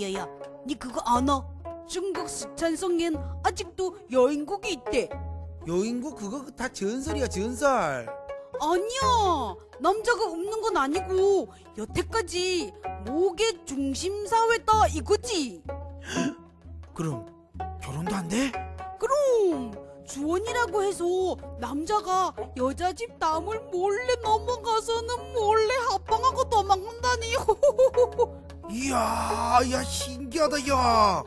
야야야야야, 니 그거 아나? 중국 스촨성엔 아직도 여인국이 있대. 여인국 그거 다 전설이야, 전설. 아니야, 남자가 없는 건 아니고 여태까지 목의 중심 사회다 이거지. 그럼 결혼도 안 돼? 그럼 주원이라고 해서 남자가 여자 집 담을 몰래 넘어가서는 몰래 합방하고 도망간다니. 이야, 야 신기하다, 야.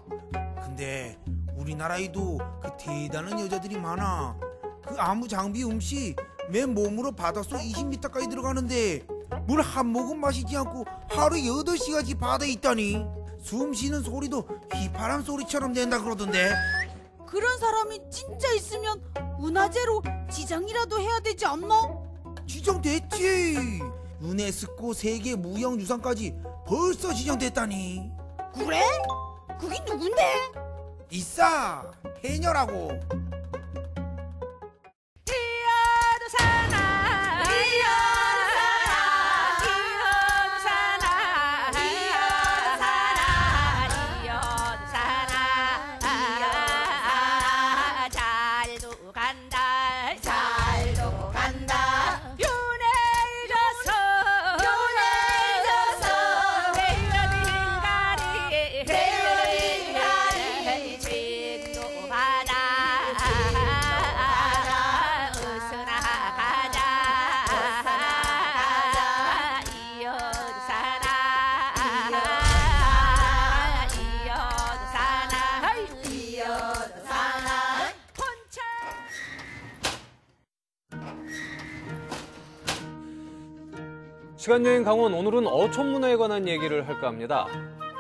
근데 우리나라에도 그 대단한 여자들이 많아. 그 아무 장비 없이 맨 몸으로 바닷속 20m까지 들어가는데 물 한 모금 마시지 않고 하루 8시간씩 바다에 있다니. 숨 쉬는 소리도 휘파람 소리처럼 낸다 그러던데. 그런 사람이 진짜 있으면 문화재로 지정이라도 해야 되지 않나? 지정됐지. 유네스코 세계 무형유산까지 벌써 지정됐다니. 그래? 그게 누군데? 있어, 해녀라고. 시간여행 강원, 오늘은 어촌 문화에 관한 얘기를 할까 합니다.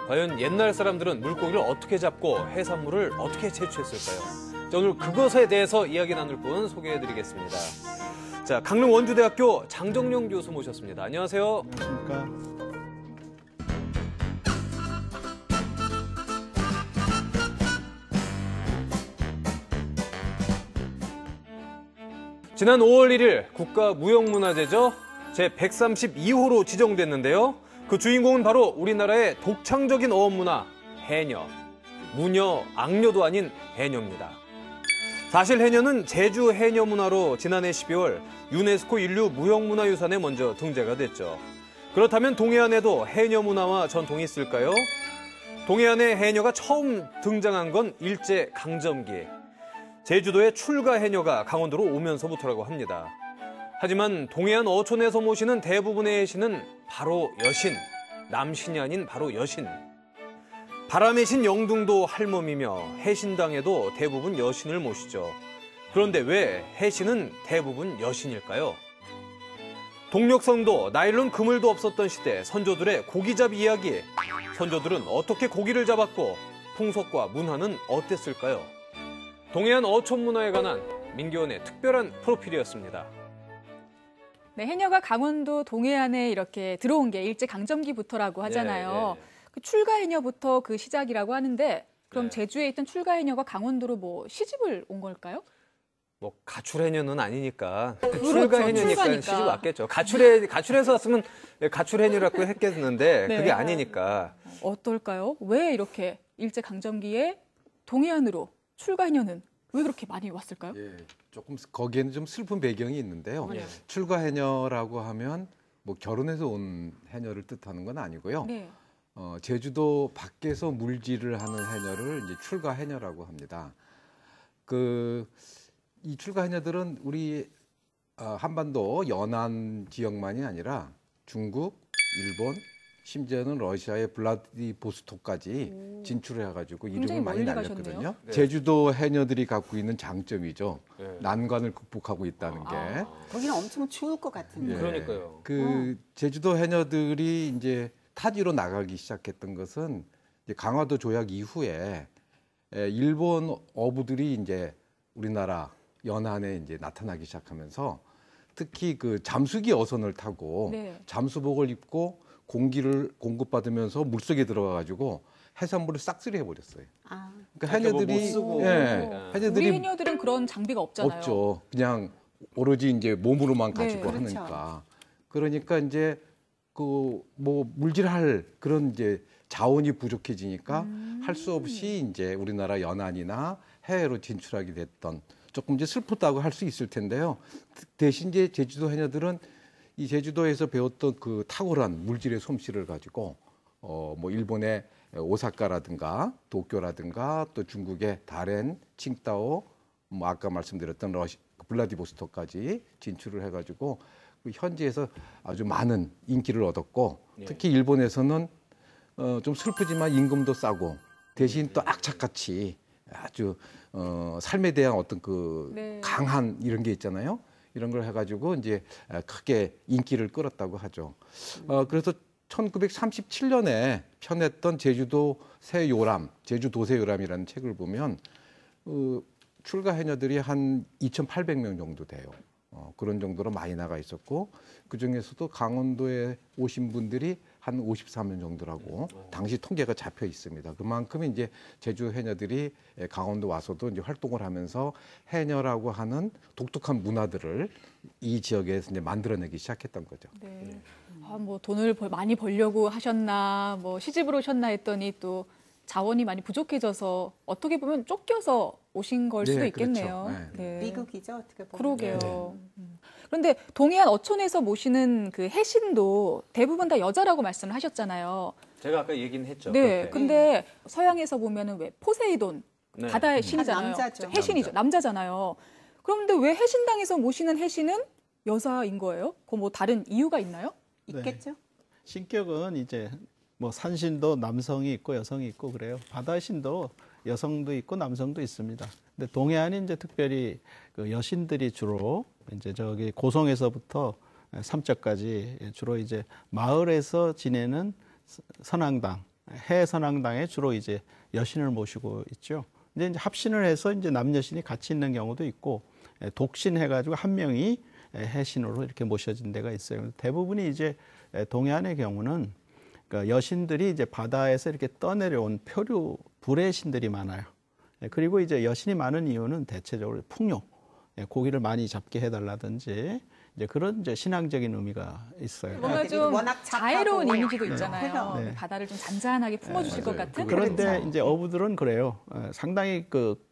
과연 옛날 사람들은 물고기를 어떻게 잡고 해산물을 어떻게 채취했을까요? 자, 오늘 그것에 대해서 이야기 나눌 분 소개해드리겠습니다. 자, 강릉 원주대학교 장정용 교수 모셨습니다. 안녕하세요. 안녕하십니까. 지난 5월 1일 국가무형문화재죠. 제132호로 지정됐는데요. 그 주인공은 바로 우리나라의 독창적인 어업문화, 해녀. 무녀, 악녀도 아닌 해녀입니다. 사실 해녀는 제주 해녀문화로 지난해 12월 유네스코 인류 무형문화유산에 먼저 등재가 됐죠. 그렇다면 동해안에도 해녀문화와 전통이 있을까요? 동해안에 해녀가 처음 등장한 건 일제강점기. 제주도의 출가 해녀가 강원도로 오면서부터라고 합니다. 하지만 동해안 어촌에서 모시는 대부분의 해신은 바로 여신, 남신이 아닌 바로 여신. 바람의 신 영등도 할멈이며 해신당에도 대부분 여신을 모시죠. 그런데 왜 해신은 대부분 여신일까요? 동력성도 나일론 그물도 없었던 시대 선조들의 고기잡이 이야기. 선조들은 어떻게 고기를 잡았고 풍속과 문화는 어땠을까요? 동해안 어촌 문화에 관한 민기원의 특별한 프로필이었습니다. 네, 해녀가 강원도 동해안에 이렇게 들어온 게 일제강점기부터라고 하잖아요. 네, 네. 그 출가 해녀부터 그 시작이라고 하는데 그럼 네. 제주에 있던 출가 해녀가 강원도로 뭐 시집을 온 걸까요? 뭐 가출 해녀는 아니니까 그렇죠, 출가 해녀니까 출가니까. 시집 왔겠죠. 가출해서 왔으면 가출 해녀라고 했겠는데 네. 그게 아니니까. 어떨까요? 왜 이렇게 일제강점기에 동해안으로 출가 해녀는 왜 그렇게 많이 왔을까요? 예, 조금 거기에는 좀 슬픈 배경이 있는데요. 네. 출가 해녀라고 하면 뭐 결혼해서 온 해녀를 뜻하는 건 아니고요. 네. 제주도 밖에서 물질을 하는 해녀를 이제 출가 해녀라고 합니다. 이 출가 해녀들은 우리 한반도 연안 지역만이 아니라 중국, 일본, 심지어는 러시아의 블라디보스토크까지 진출을 해가지고 이름을 굉장히 많이 멀리 날렸거든요. 가셨네요. 네. 제주도 해녀들이 갖고 있는 장점이죠. 네. 난관을 극복하고 있다는 게. 거기는 엄청 추울 것 같은데. 예. 그러니까요. 제주도 해녀들이 이제 타지로 나가기 시작했던 것은 이제 강화도 조약 이후에 일본 어부들이 이제 우리나라 연안에 이제 나타나기 시작하면서 특히 그 잠수기 어선을 타고 네. 잠수복을 입고 공기를 공급받으면서 물속에 들어가가지고 해산물을 싹쓸이 해버렸어요. 아, 그러니까 이렇게 뭐못 해녀들이 쓰고. 우리 해녀들이 해녀들은 그런 장비가 없잖아요. 없죠. 그냥 오로지 이제 몸으로만 가지고 네, 그렇죠. 하니까. 그러니까 이제 그 뭐 물질할 그런 이제 자원이 부족해지니까 할 수 없이 이제 우리나라 연안이나 해외로 진출하게 됐던 조금 이제 슬프다고 할 수 있을 텐데요. 대신 이제 제주도 해녀들은 이 제주도에서 배웠던 그 탁월한 물질의 솜씨를 가지고 뭐 일본의 오사카라든가 도쿄라든가 또 중국의 다롄, 칭다오, 뭐 아까 말씀드렸던 블라디보스토크까지 진출을 해가지고 그 현지에서 아주 많은 인기를 얻었고 특히 일본에서는 좀 슬프지만 임금도 싸고 대신 또 악착같이 아주 삶에 대한 어떤 그 네. 강한 이런 게 있잖아요. 이런 걸 해가지고 이제 크게 인기를 끌었다고 하죠. 그래서 1937년에 펴냈던 제주도 새 요람, 제주도새 요람이라는 책을 보면 출가 해녀들이 한 2,800명 정도 돼요. 그런 정도로 많이 나가 있었고 그 중에서도 강원도에 오신 분들이 한 54명 정도라고 당시 통계가 잡혀 있습니다. 그만큼 이제 제주 해녀들이 강원도 와서도 이제 활동을 하면서 해녀라고 하는 독특한 문화들을 이 지역에서 이제 만들어내기 시작했던 거죠. 네. 뭐 돈을 많이 벌려고 하셨나, 뭐 시집을 오셨나 했더니 또 자원이 많이 부족해져서 어떻게 보면 쫓겨서 오신 걸 수도 네, 있겠네요. 그렇죠. 네. 미국이죠, 어떻게 보면. 그러게요. 그런데 동해안 어촌에서 모시는 그 해신도 대부분 다 여자라고 말씀을 하셨잖아요. 제가 아까 얘기는 했죠. 네. 그렇게. 근데 서양에서 보면은 왜 포세이돈 네. 바다의 신이잖아요. 남자죠. 해신이죠. 남자잖아요. 그런데 왜 해신당에서 모시는 해신은 여자인 거예요? 그 뭐 다른 이유가 있나요? 있겠죠? 신격은 이제 뭐 산신도 남성이 있고 여성이 있고 그래요. 바다신도 여성도 있고 남성도 있습니다. 근데 동해안이 이제 특별히 그 여신들이 주로 이제 저기 고성에서부터 삼척까지 주로 이제 마을에서 지내는 선앙당, 해 선앙당에 주로 이제 여신을 모시고 있죠. 이제 합신을 해서 이제 남여신이 같이 있는 경우도 있고 독신 해가지고 한 명이 해신으로 이렇게 모셔진 데가 있어요. 대부분이 이제 동해안의 경우는 그러니까 여신들이 이제 바다에서 이렇게 떠내려온 표류 불의 신들이 많아요. 그리고 이제 여신이 많은 이유는 대체적으로 풍요, 고기를 많이 잡게 해달라든지 이제 그런 이제 신앙적인 의미가 있어요. 뭔가 좀 워낙 착하고. 자애로운 이미지도 있잖아요. 네. 바다를 좀 잔잔하게 품어주실 것 맞아요. 같은. 그런데 그렇죠. 이제 어부들은 그래요. 상당히 그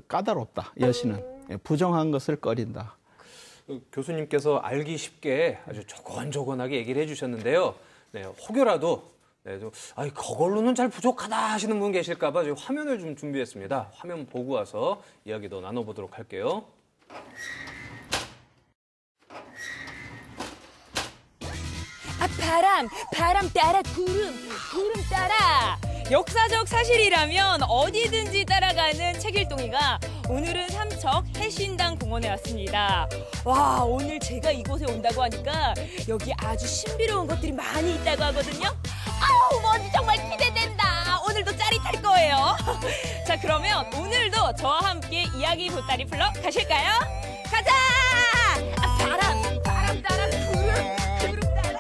까다롭다. 여신은 부정한 것을 꺼린다. 교수님께서 알기 쉽게 아주 조곤조곤하게 얘기를 해주셨는데요. 네, 혹여라도 그걸로는 잘 부족하다 하시는 분 계실까봐 저희 화면을 좀 준비했습니다. 화면 보고 와서 이야기 더 나눠보도록 할게요. 바람 따라 구름 따라. 역사적 사실이라면 어디든지 따라가는 책일동이가 오늘은 삼척 해신당 공원에 왔습니다. 와, 오늘 제가 이곳에 온다고 하니까 여기 아주 신비로운 것들이 많이 있다고 하거든요. 아우, 뭔지 정말 기대된다. 오늘도 짜릿할 거예요. 자, 그러면 오늘도 저와 함께 이야기 보따리 풀러 가실까요? 가자! 바람 따라 구름 따라.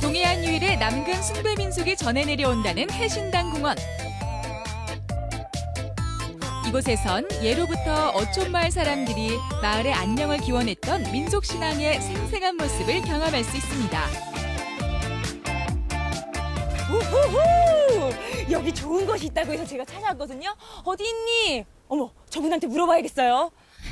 동해안 유일의 남근 숭배 민속이 전해 내려온다는 해신당 공원. 이곳에선 예로부터 어촌마을 사람들이 마을의 안녕을 기원했던 민속 신앙의 생생한 모습을 경험할 수 있습니다. 우후후! 여기 좋은 것이 있다고 해서 제가 찾아왔거든요. 어디 있니? 어머, 저분한테 물어봐야겠어요.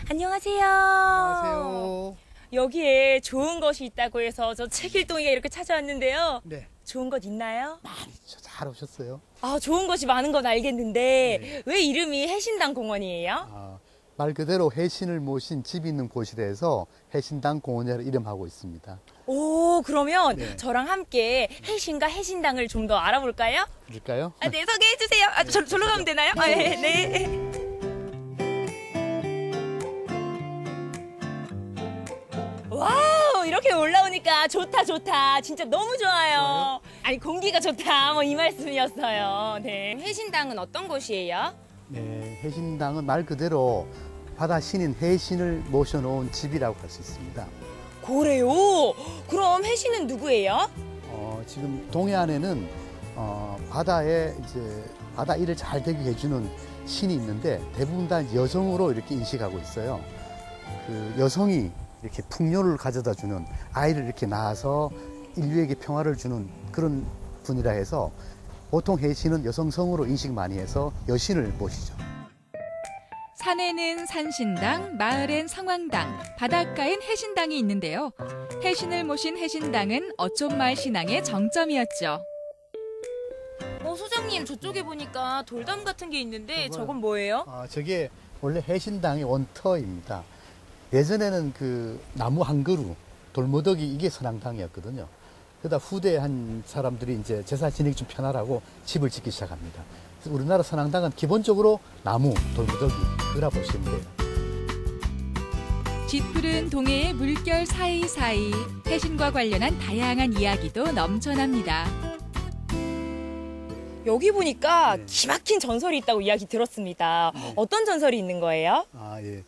안녕하세요. 안녕하세요. 여기에 좋은 것이 있다고 해서 저 책일동이가 이렇게 찾아왔는데요. 네, 좋은 것 있나요? 잘 오셨어요. 아, 좋은 것이 많은 건 알겠는데 네. 왜 이름이 해신당 공원이에요? 말 그대로 해신을 모신 집이 있는 곳이라서 해신당 공원이라고 이름하고 있습니다. 오, 그러면 네. 저랑 함께 해신과 해신당을 좀 더 알아볼까요? 그럴까요? 아, 네, 소개해 주세요. 아, 절로 가면 되나요? 아, 네, 네. 와우, 이렇게 올라오니까 좋다. 진짜 너무 좋아요. 아니, 공기가 좋다. 뭐 이 말씀이었어요. 네. 해신당은 어떤 곳이에요? 네, 해신당은 말 그대로 바다 신인 해신을 모셔놓은 집이라고 할 수 있습니다. 그래요? 그럼 해신은 누구예요? 지금 동해안에는 바다에 이제 바다 일을 잘 되게 해주는 신이 있는데 대부분 다 여성으로 이렇게 인식하고 있어요. 그 여성이 이렇게 풍요를 가져다 주는 아이를 이렇게 낳아서 인류에게 평화를 주는 그런 분이라 해서 보통 해신은 여성성으로 인식 많이 해서 여신을 모시죠. 산에는 산신당, 마을엔 성황당, 바닷가엔 해신당이 있는데요. 해신을 모신 해신당은 어촌마을 신앙의 정점이었죠. 소장님 저쪽에 보니까 돌담 같은 게 있는데 저건 뭐예요? 저게 원래 해신당의 원터입니다. 예전에는 그 나무 한 그루, 돌무더기 이게 선앙당이었거든요. 그러다 후대 한 사람들이 이제 제사 지내기 좀 편하라고 집을 짓기 시작합니다. 그래서 우리나라 선앙당은 기본적으로 나무, 돌무더기 그라 보시면 돼요. 짙푸른 동해의 물결 사이사이 해신과 관련한 다양한 이야기도 넘쳐납니다. 여기 보니까 기막힌 전설이 있다고 이야기 들었습니다. 어떤 전설이 있는 거예요? 예.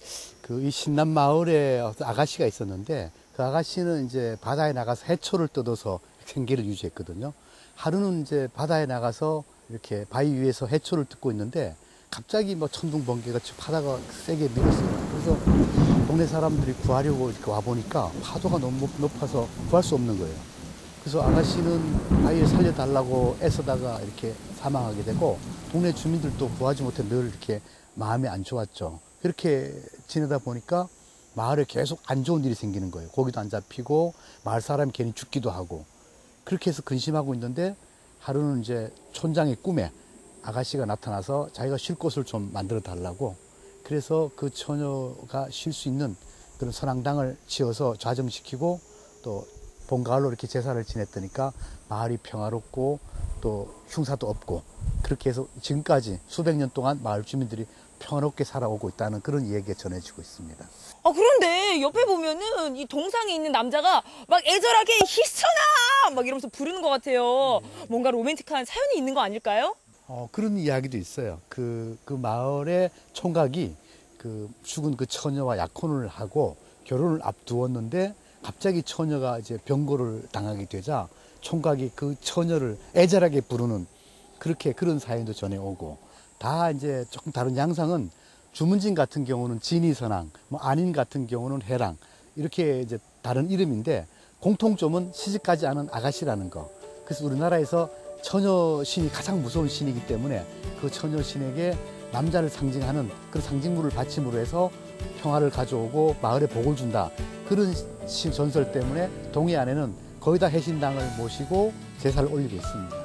이 신남 마을에 아가씨가 있었는데 그 아가씨는 이제 바다에 나가서 해초를 뜯어서 생계를 유지했거든요. 하루는 이제 바다에 나가서 이렇게 바위 위에서 해초를 뜯고 있는데 갑자기 뭐 천둥 번개가 바다가 세게 밀었어요. 그래서 동네 사람들이 구하려고 이렇게 와 보니까 파도가 너무 높아서 구할 수 없는 거예요. 그래서 아가씨는 아이를 살려달라고 애쓰다가 이렇게 사망하게 되고 동네 주민들도 구하지 못해 늘 이렇게 마음이 안 좋았죠. 그렇게 지내다 보니까 마을에 계속 안 좋은 일이 생기는 거예요. 고기도 안 잡히고 마을 사람이 괜히 죽기도 하고 그렇게 해서 근심하고 있는데 하루는 이제 촌장의 꿈에 아가씨가 나타나서 자기가 쉴 곳을 좀 만들어 달라고 그래서 그 처녀가 쉴 수 있는 그런 선앙당을 지어서 좌정시키고 또 봄가을로 이렇게 제사를 지냈더니까 마을이 평화롭고 또 흉사도 없고 그렇게 해서 지금까지 수백 년 동안 마을 주민들이 평화롭게 살아오고 있다는 그런 이야기가 전해지고 있습니다. 그런데 옆에 보면은 이 동상에 있는 남자가 막 애절하게 희선아 막 이러면서 부르는 것 같아요. 뭔가 로맨틱한 사연이 있는 거 아닐까요? 그런 이야기도 있어요. 그 마을의 총각이 그 죽은 그 처녀와 약혼을 하고 결혼을 앞두었는데 갑자기 처녀가 이제 병고를 당하게 되자 총각이 그 처녀를 애절하게 부르는 그런 사연도 전해오고 다 이제 조금 다른 양상은 주문진 같은 경우는 진이선왕, 뭐 안인 같은 경우는 해랑 이렇게 이제 다른 이름인데 공통점은 시집가지 않은 아가씨라는 거. 그래서 우리나라에서 처녀 신이 가장 무서운 신이기 때문에 그 처녀 신에게 남자를 상징하는 그런 상징물을 바침으로 해서 평화를 가져오고 마을에 복을 준다. 그런 전설 때문에 동해안에는 거의 다 해신당을 모시고 제사를 올리고 있습니다.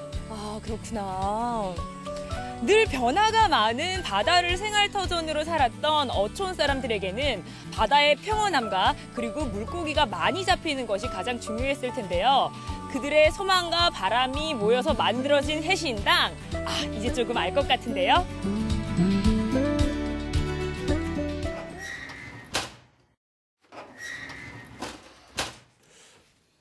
그렇구나. 늘 변화가 많은 바다를 생활터전으로 살았던 어촌 사람들에게는 바다의 평온함과 그리고 물고기가 많이 잡히는 것이 가장 중요했을 텐데요. 그들의 소망과 바람이 모여서 만들어진 해신당. 이제 조금 알 것 같은데요.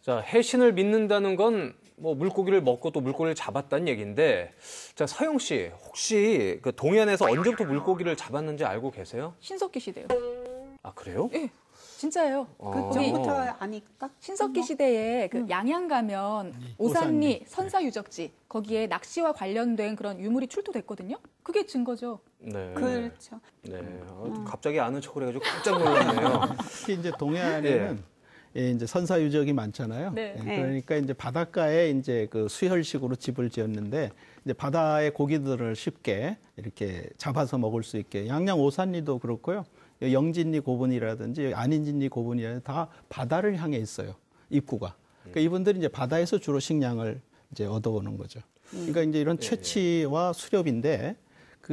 자, 해신을 믿는다는 건 뭐 물고기를 먹고 또 물고기를 잡았다는 얘기인데, 자, 서영 씨, 혹시 그 동해안에서 언제부터 물고기를 잡았는지 알고 계세요? 신석기 시대요. 아, 그래요? 예, 진짜예요. 그 전부터 아니까? 신석기 시대에 그 양양 가면 오산리 선사유적지 거기에 낚시와 관련된 그런 유물이 출토됐거든요. 그게 증거죠. 네. 그렇죠. 네. 갑자기 아는 척을 해가지고 깜짝 놀랐네요. 특히 이제 동해안에는 이제 선사유적이 많잖아요. 네. 그러니까 이제 바닷가에 이제 그 수혈식으로 집을 지었는데 이제 바다의 고기들을 쉽게 이렇게 잡아서 먹을 수 있게 양양 오산리도 그렇고요. 영진리 고분이라든지 안인진리 고분이라든지 다 바다를 향해 있어요. 입구가. 그러니까 이분들이 이제 바다에서 주로 식량을 이제 얻어오는 거죠. 그러니까 이제 이런 채취와 수렵인데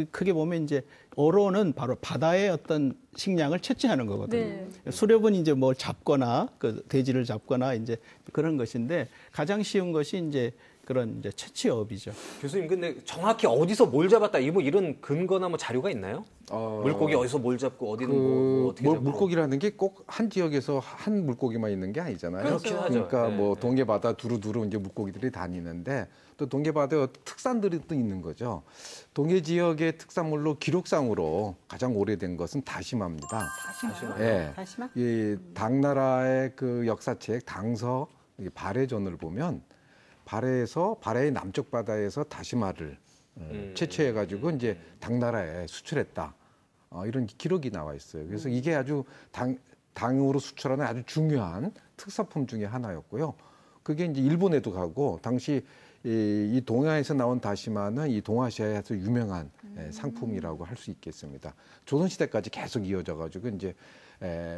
크게 보면 이제 어로는 바로 바다의 어떤 식량을 채취하는 거거든요. 네. 수렵은 이제 뭘 잡거나 그 돼지를 잡거나 이제 그런 것인데 가장 쉬운 것이 이제 그런 이제 채취업이죠. 교수님, 근데 정확히 어디서 뭘 잡았다 이런 근거나 뭐 자료가 있나요? 물고기 어디서 뭘 잡고 어디는 뭐 어떻게 잡고? 물고기라는 게 꼭 한 지역에서 한 물고기만 있는 게 아니잖아요. 그렇긴 하죠. 그러니까 네, 뭐 네. 동해 바다 두루두루 이제 물고기들이 다니는데 또 동해 바다에 특산들이 또 있는 거죠. 동해 지역의 특산물로 기록상으로 가장 오래된 것은 다시마입니다. 다시마요? 예. 다시마? 이 당나라의 그 역사책 당서 발해전을 보면 발해의 남쪽 바다에서 다시마를 채취해가지고 이제 당나라에 수출했다. 이런 기록이 나와 있어요. 그래서 이게 아주 당으로 수출하는 아주 중요한 특산품 중에 하나였고요. 그게 이제 일본에도 가고 당시 이 동해안에서 나온 다시마는 이 동아시아에서 유명한 상품이라고 할 수 있겠습니다. 조선시대까지 계속 이어져 가지고 이제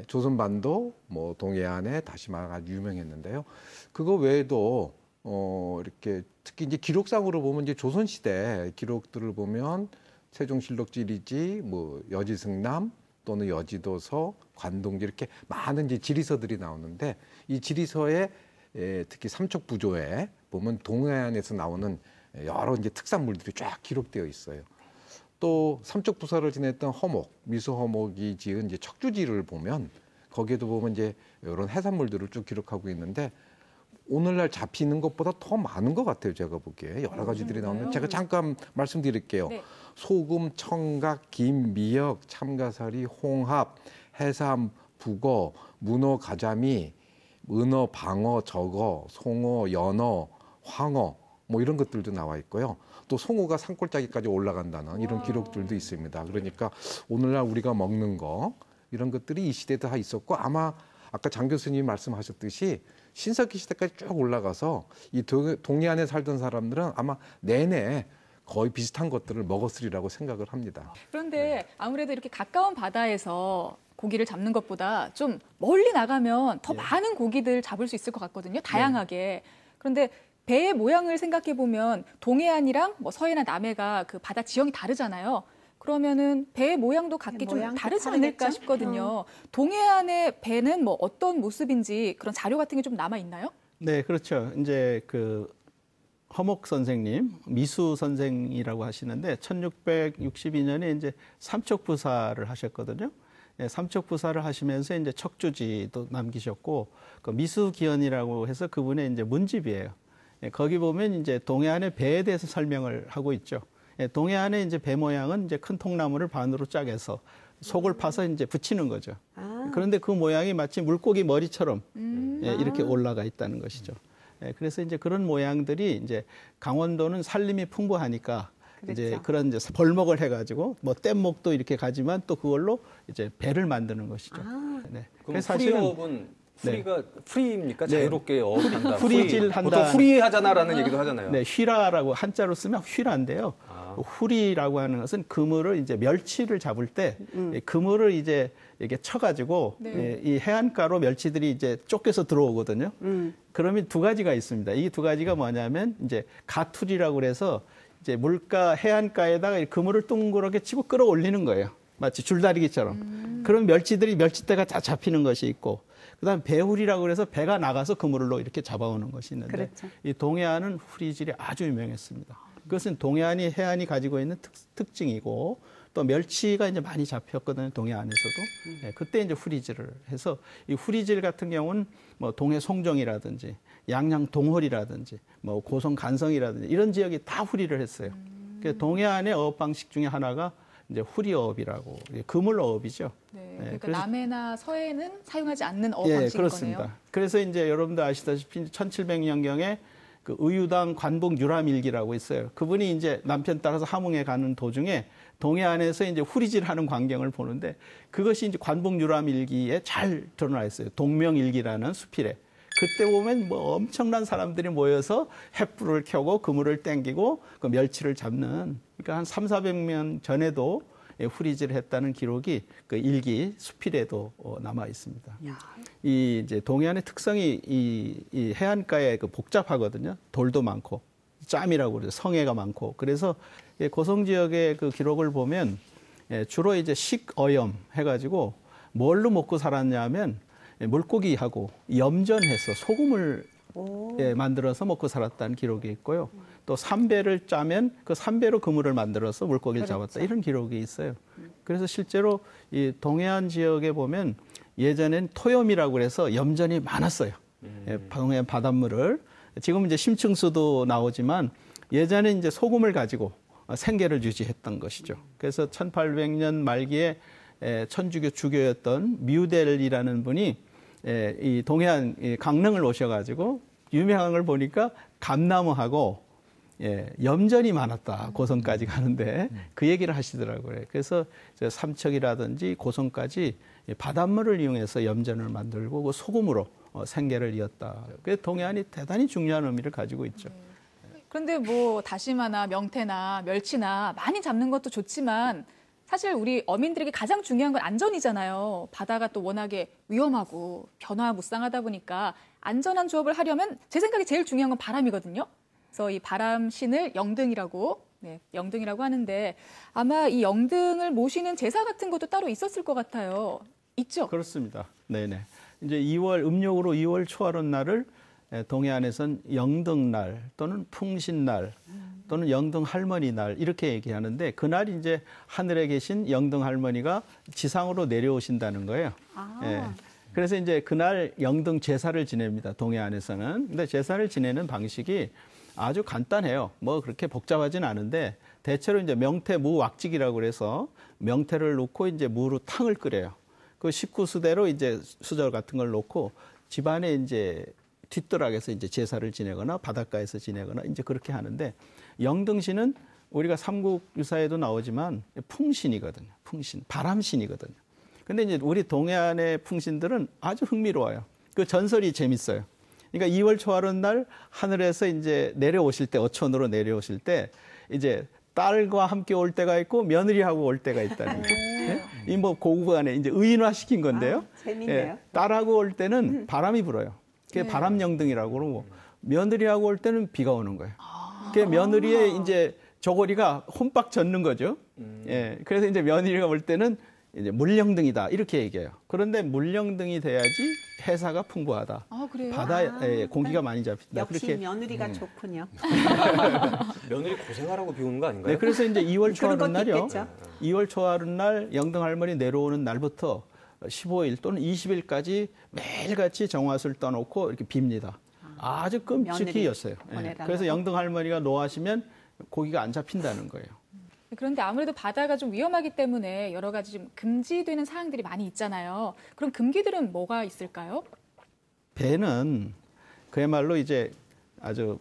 조선반도 뭐 동해안의 다시마가 아주 유명했는데요. 그거 외에도 이렇게 특히 이제 기록상으로 보면 이제 조선시대 기록들을 보면 세종실록 지리지, 뭐 여지승남 또는 여지도서, 관동지 이렇게 많은 이제 지리서들이 나오는데 이 지리서에 특히 삼척부조에 보면 동해안에서 나오는 여러 이제 특산물들이 쫙 기록되어 있어요. 또 삼척부사를 지냈던 허목, 미수허목이 지은 이제 척주지를 보면 거기에도 보면 이제 이런 해산물들을 쭉 기록하고 있는데 오늘날 잡히는 것보다 더 많은 것 같아요. 제가 보기에 여러 가지들이 나오는데 제가 잠깐 말씀드릴게요. 네. 소금, 청각, 김, 미역, 참가사리, 홍합, 해삼, 북어, 문어, 가자미, 은어, 방어, 적어, 송어, 연어, 황어 뭐 이런 것들도 나와 있고요. 또 송어가 산골짜기까지 올라간다는 이런 기록들도 있습니다. 그러니까 오늘날 우리가 먹는 거 이런 것들이 이 시대에 다 있었고 아마 아까 장 교수님이 말씀하셨듯이 신석기 시대까지 쭉 올라가서 이 동해안에 살던 사람들은 아마 내내 거의 비슷한 것들을 먹었으리라고 생각을 합니다. 그런데 아무래도 이렇게 가까운 바다에서 고기를 잡는 것보다 좀 멀리 나가면 더 많은 고기들 잡을 수 있을 것 같거든요. 다양하게. 그런데 배의 모양을 생각해 보면 동해안이랑 뭐 서해나 남해가 그 바다 지형이 다르잖아요. 그러면은 배의 모양도 각기 좀 다르지 않을까 싶거든요. 동해안의 배는 뭐 어떤 모습인지 그런 자료 같은 게 좀 남아 있나요? 네, 그렇죠. 이제 그 허목 선생님, 미수 선생이라고 하시는데 1662년에 이제 삼척부사를 하셨거든요. 네, 삼척부사를 하시면서 이제 척주지도 남기셨고 그 미수기원이라고 해서 그분의 이제 문집이에요. 네, 거기 보면 이제 동해안의 배에 대해서 설명을 하고 있죠. 예, 동해안에 이제 배 모양은 이제 큰 통나무를 반으로 짜개서 속을 파서 이제 붙이는 거죠. 그런데 그 모양이 마치 물고기 머리처럼 이렇게 올라가 있다는 것이죠. 예, 그래서 이제 그런 모양들이 이제 강원도는 산림이 풍부하니까 이제 그런 이제 벌목을 해가지고 뭐 뗏목도 이렇게 가지만 또 그걸로 이제 배를 만드는 것이죠. 네. 그럼 후리업은 후리가 후리입니까? 네. 자유롭게 어업한다. 후리질 한다. 보통 후리하잖아라는 얘기도 하잖아요. 네, 휘라라고 한자로 쓰면 휘라인데요. 후리라고 하는 것은 그물을 이제 멸치를 잡을 때 그물을 이제 이렇게 쳐가지고 이 해안가로 멸치들이 이제 쫓겨서 들어오거든요. 그러면 두 가지가 있습니다. 이 두 가지가 뭐냐면 이제 가투리라고 그래서 이제 물가 해안가에다가 그물을 둥그렇게 치고 끌어올리는 거예요. 마치 줄다리기처럼. 그럼 멸치들이 멸치대가 다 잡히는 것이 있고 그다음 배후리라고 그래서 배가 나가서 그물로 이렇게 잡아오는 것이 있는데 그렇죠. 이 동해안은 후리질이 아주 유명했습니다. 그것은 동해안이 해안이 가지고 있는 특징이고 또 멸치가 이제 많이 잡혔거든요. 동해안에서도. 네, 그때 이제 후리질을 해서 이 후리질 같은 경우는 뭐 동해 송정이라든지 양양 동홀이라든지 뭐 고성 간성이라든지 이런 지역이 다 후리를 했어요. 그래서 동해안의 어업 방식 중에 하나가 이제 후리어업이라고 그물어업이죠. 네, 그러니까 남해나 서해는 사용하지 않는 어업 방식인 그렇습니다. 거네요. 그래서 이제 여러분들 아시다시피 1700년경에 그 의유당 관복 유람일기라고 있어요. 그분이 이제 남편 따라서 함흥에 가는 도중에 동해안에서 이제 후리질하는 광경을 보는데 그것이 이제 관복 유람일기에 잘 드러나 있어요. 동명일기라는 수필에. 그때 보면 뭐 엄청난 사람들이 모여서 횃불을 켜고 그물을 땡기고 그 멸치를 잡는 그러니까 한 300~400년 전에도 후리질을 했다는 기록이 그 일기 수필에도 남아 있습니다. 이 이제 동해안의 특성이 이 해안가에 그 복잡하거든요. 돌도 많고 짬이라고 그러죠. 성해가 많고 그래서 고성 지역의 그 기록을 보면 주로 이제 식어염 해가지고 뭘로 먹고 살았냐면 물고기하고 염전해서 소금을 만들어서 먹고 살았다는 기록이 있고요. 또 삼배를 짜면 그 삼배로 그물을 만들어서 물고기를 잡았다. 이런 기록이 있어요. 그래서 실제로 이 동해안 지역에 보면 예전엔 토염이라고 해서 염전이 많았어요. 동해안 바닷물을. 지금 이제 심층수도 나오지만 예전에 이제 소금을 가지고 생계를 유지했던 것이죠. 그래서 1800년 말기에 천주교 주교였던 뮤델이라는 분이 이 동해안 강릉을 오셔가지고 유명한 걸 보니까 감나무하고 염전이 많았다. 고성까지 가는데 그 얘기를 하시더라고요. 그래서 삼척이라든지 고성까지 바닷물을 이용해서 염전을 만들고 그 소금으로 생계를 이었다. 그래서 동해안이 대단히 중요한 의미를 가지고 있죠. 그런데 뭐 다시마나 명태나 멸치나 많이 잡는 것도 좋지만 사실 우리 어민들에게 가장 중요한 건 안전이잖아요. 바다가 또 워낙에 위험하고 변화무쌍하다 보니까 안전한 조업을 하려면 제 생각에 제일 중요한 건 바람이거든요. 그래서 이 바람 신을 영등이라고 하는데 아마 이 영등을 모시는 제사 같은 것도 따로 있었을 것 같아요. 있죠? 그렇습니다. 네네. 이제 2월 음력으로 2월 초하룻날을 동해안에선 영등날 또는 풍신날 또는 영등 할머니 날 이렇게 얘기하는데 그날 이제 하늘에 계신 영등 할머니가 지상으로 내려오신다는 거예요. 예. 그래서 이제 그날 영등 제사를 지냅니다. 동해안에서는. 근데 제사를 지내는 방식이 아주 간단해요. 뭐 그렇게 복잡하진 않은데 대체로 이제 명태 무 왁직이라고 그래서 명태를 놓고 이제 무로 탕을 끓여요. 그 식구수대로 이제 수저 같은 걸 놓고 집안에 이제 뒷뜰락에서 이제 제사를 지내거나 바닷가에서 지내거나 이제 그렇게 하는데 영등신은 우리가 삼국유사에도 나오지만 풍신이거든요. 풍신, 바람신이거든요. 근데 이제 우리 동해안의 풍신들은 아주 흥미로워요. 그 전설이 재밌어요. 그러니까 2월 초하룻날 하늘에서 이제 내려오실 때, 어촌으로 내려오실 때 이제 딸과 함께 올 때가 있고 며느리하고 올 때가 있다는 거예요. 네? 이 뭐 고구간에 이제 의인화시킨 건데요. 재밌네요. 예, 딸하고 올 때는 바람이 불어요. 그게 바람영등이라고 그러고 며느리하고 올 때는 비가 오는 거예요. 그게 며느리의 이제 저고리가 혼박 젖는 거죠. 예, 그래서 이제 며느리가 올 때는 이제 물영등이다 이렇게 얘기해요. 그런데 물영등이 돼야지 해사가 풍부하다. 아, 그래요? 바다에 공기가 많이 잡힌다. 역시 그렇게 며느리가 좋군요. 며느리 고생하라고 비 오는 거 아닌가요? 네, 그래서 이제 2월 그런 것도 초하룻날이요. 있겠죠. 2월 초하룻날 영등 할머니 내려오는 날부터 15일 또는 20일까지 매일같이 정화수를 떠놓고 이렇게 빕니다. 아주 끔찍히였어요. 예. 그래서 영등 할머니가 노하시면 고기가 안 잡힌다는 거예요. 그런데 아무래도 바다가 좀 위험하기 때문에 여러 가지 좀 금지되는 사항들이 많이 있잖아요. 그럼 금기들은 뭐가 있을까요? 배는 그야말로 이제 아주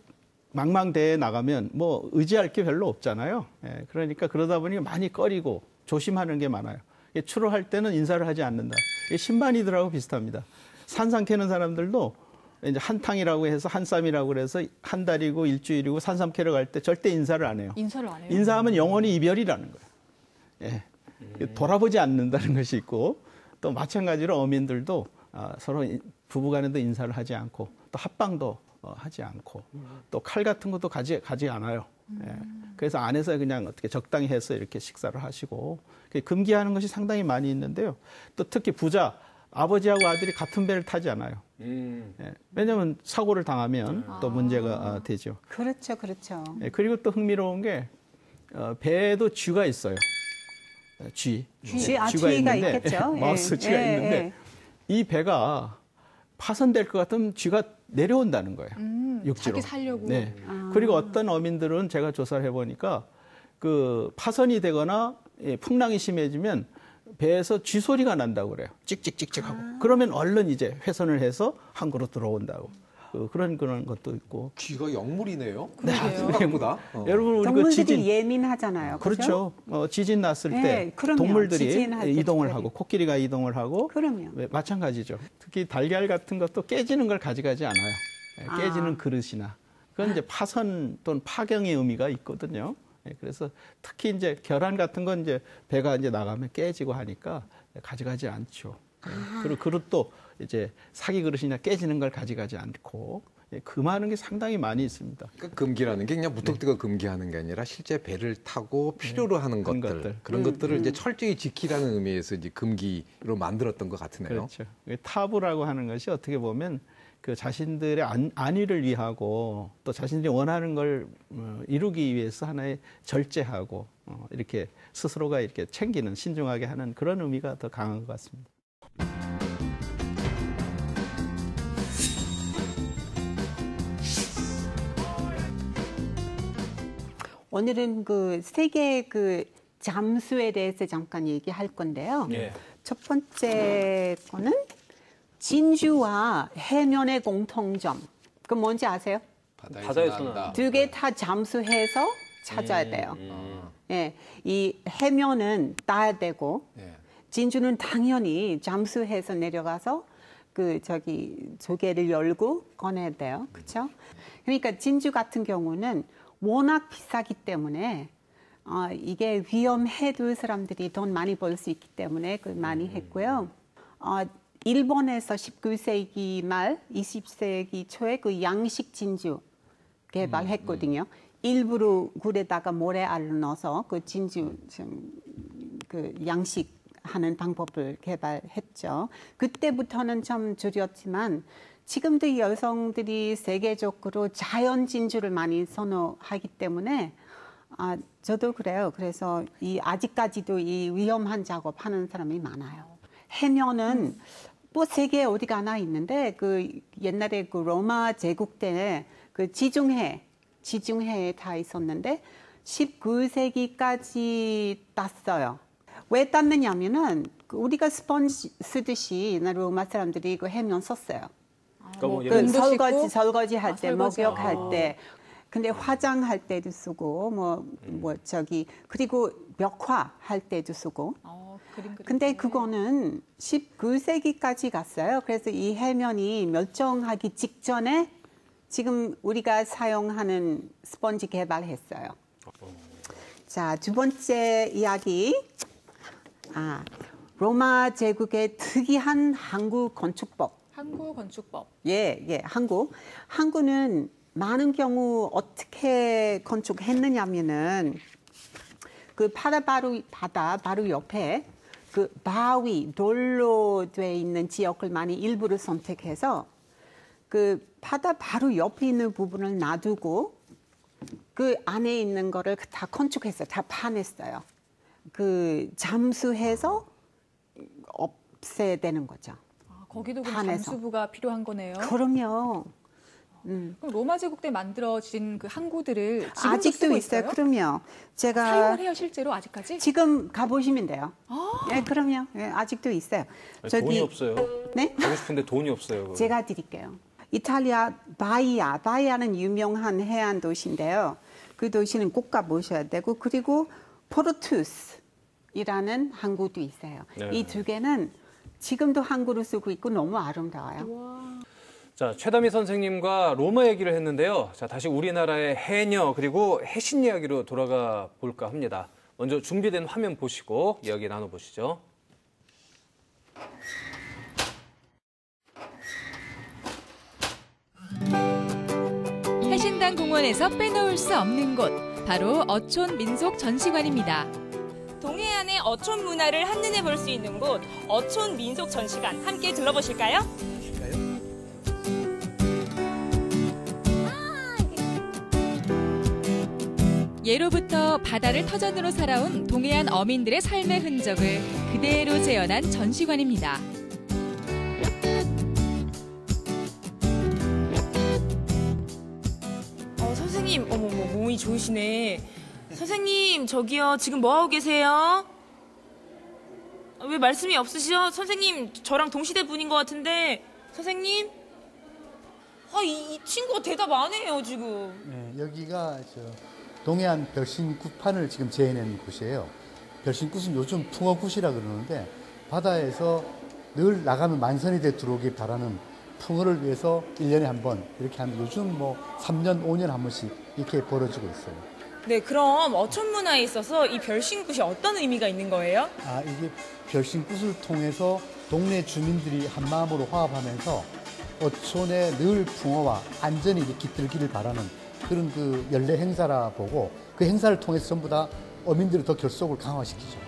망망대해에 나가면 뭐 의지할 게 별로 없잖아요. 예, 그러니까 그러다 보니 많이 꺼리고 조심하는 게 많아요. 출어할 때는 인사를 하지 않는다. 이게 신반이들하고 비슷합니다. 산삼 캐는 사람들도 이제 한탕이라고 해서 한쌈이라고 그래서 한 달이고 일주일이고 산삼 캐러 갈 때 절대 인사를 안 해요. 인사를 안 해요? 인사하면 영원히 이별이라는 거예요. 예. 돌아보지 않는다는 것이 있고 또 마찬가지로 어민들도 서로 부부간에도 인사를 하지 않고 또 합방도 하지 않고 또 칼 같은 것도 가지 않아요. 예. 그래서 안에서 그냥 어떻게 적당히 해서 이렇게 식사를 하시고 금기하는 것이 상당히 많이 있는데요. 또 특히 부자 아버지하고 아들이 같은 배를 타지 않아요. 예. 왜냐하면 사고를 당하면 또 문제가 되죠. 그렇죠, 그렇죠. 예. 그리고 또 흥미로운 게 배에도 쥐가 있어요. 쥐가 쥐가 있는데 있겠죠. 마우스 쥐가 있는데 이 배가 파손될 것 같으면 쥐가 내려온다는 거예요. 육지로. 자기 살려고. 네. 그리고 어떤 어민들은 제가 조사를 해보니까 그 파손이 되거나 풍랑이 심해지면 배에서 쥐 소리가 난다고 그래요. 찍찍찍찍하고. 그러면 얼른 이제 훼손을 해서 항구로 들어온다고. 그런 것도 있고. 쥐가 영물이네요. 네, 생각보다. 여러분 우리 그 동물들이 지진 예민하잖아요. 그렇죠. 지진 났을 네, 때 그럼요. 동물들이 지진할 때 이동을 특별히. 하고 코끼리가 이동을 하고 그럼요. 네, 마찬가지죠. 특히 달걀 같은 것도 깨지는 걸 가져가지 않아요. 네, 깨지는 그릇이나 그건 이제 파선 또는 파경의 의미가 있거든요. 네, 그래서 특히 이제 계란 같은 건 이제 배가 이제 나가면 깨지고 하니까 가져가지 않죠. 네, 그리고 그릇도 이제 사기 그릇이나 깨지는 걸 가져가지 않고 금하는 게 상당히 많이 있습니다. 그러니까 금기라는 게 그냥 무턱대고 금기하는 게 아니라 실제 배를 타고 필요로 하는 것들 그런 것들을 이제 철저히 지키라는 의미에서 이제 금기로 만들었던 것 같으네요. 그렇죠. 타부라고 하는 것이 어떻게 보면 그 자신들의 안위를 위하고 또 자신들이 원하는 걸 이루기 위해서 하나의 절제하고 이렇게 스스로가 이렇게 챙기는 신중하게 하는 그런 의미가 더 강한 것 같습니다. 오늘은 그 세계 그 잠수에 대해서 잠깐 얘기할 건데요. 예. 첫 번째 거는 진주와 해면의 공통점. 그 뭔지 아세요? 바다에서 난다. 두 개 다 잠수해서 찾아야 돼요. 예, 이 해면은 따야 되고 진주는 당연히 잠수해서 내려가서 그 조개를 열고 꺼내야 돼요. 그렇죠? 그러니까 진주 같은 경우는 워낙 비싸기 때문에 이게 위험해도 사람들이 돈 많이 벌 수 있기 때문에 그걸 많이 했고요. 일본에서 19세기 말, 20세기 초에 그 양식 진주 개발했거든요. 일부러 굴에다가 모래알을 넣어서 그 진주 그 양식하는 방법을 개발했죠. 그때부터는 좀 줄였지만 지금도 여성들이 세계적으로 자연 진주를 많이 선호하기 때문에 저도 그래요. 그래서 아직까지도 이 위험한 작업하는 사람이 많아요. 해녀는 뭐 세계에 어디 가나 있는데 그 옛날에 그 로마 제국 때 그 지중해에 다 있었는데 19세기까지 땄어요. 왜 땄느냐면은 우리가 스펀지 쓰듯이 로마 사람들이 그 해면 썼어요. 그 설거지 할 때, 목욕할 때. 근데 화장할 때도 쓰고 그리고 벽화 할 때도 쓰고. 근데 그거는 19세기까지 갔어요. 그래서 이 해면이 멸종하기 직전에 지금 우리가 사용하는 스펀지 개발했어요. 자, 두 번째 이야기. 로마 제국의 특이한 항구 건축법. 항구 건축법. 예, 항구. 항구는 많은 경우 어떻게 건축했느냐면은 그 바다 바로 옆에 그 바위, 돌로 돼 있는 지역을 많이 일부러 선택해서 그 바다 바로 옆에 있는 부분을 놔두고 그 안에 있는 거를 다 건축했어요. 다 파냈어요. 그 잠수해서 없애되는 거죠. 거기도 그럼 잠수부가 필요한 거네요. 그럼요. 그럼 로마 제국 때 만들어진 그 항구들을 지금도 아직도 쓰고 있어요. 그럼요. 제가 사용을 해요, 실제로 아직까지? 지금 가보시면 돼요. 네, 그럼요. 네, 아직도 있어요. 돈이 없어요. 네? 가고 싶은데 돈이 없어요. 그걸. 제가 드릴게요. 이탈리아 바이아는 유명한 해안 도시인데요. 그 도시는 꼭 가보셔야 되고 그리고 포르투스이라는 항구도 있어요. 네. 이 두 개는 지금도 항구를 쓰고 있고 너무 아름다워요. 자, 최다미 선생님과 로마 얘기를 했는데요. 자, 다시 우리나라의 해녀 그리고 해신 이야기로 돌아가 볼까 합니다. 먼저 준비된 화면 보시고 이야기 나눠보시죠. 해신당 공원에서 빼놓을 수 없는 곳, 바로 어촌 민속 전시관입니다. 동해안의 어촌 문화를 한눈에 볼 수 있는 곳, 어촌 민속 전시관 함께 둘러보실까요? 예로부터 바다를 터전으로 살아온 동해안 어민들의 삶의 흔적을 그대로 재현한 전시관입니다. 선생님, 어머머, 몸이 좋으시네. 선생님, 저기요, 지금 뭐하고 계세요? 왜 말씀이 없으시죠? 선생님, 저랑 동시대 분인 것 같은데, 선생님? 이 친구가 대답 안 해요, 지금. 네, 여기가 동해안 별신굿판을 지금 재해낸 곳이에요. 별신굿은 요즘 풍어굿이라 그러는데 바다에서 늘 나가면 만선이 돼 들어오길 바라는 풍어를 위해서 1년에 한 번 이렇게 하면 요즘 3년, 5년 한 번씩 이렇게 벌어지고 있어요. 네, 그럼 어촌 문화에 있어서 이 별신굿이 어떤 의미가 있는 거예요? 이게 별신굿을 통해서 동네 주민들이 한 마음으로 화합하면서 어촌에 늘 풍어와 안전이 깃들기를 바라는 그런 그 연례 행사라 보고 그 행사를 통해서 전부 다 어민들이 더 결속을 강화시키죠.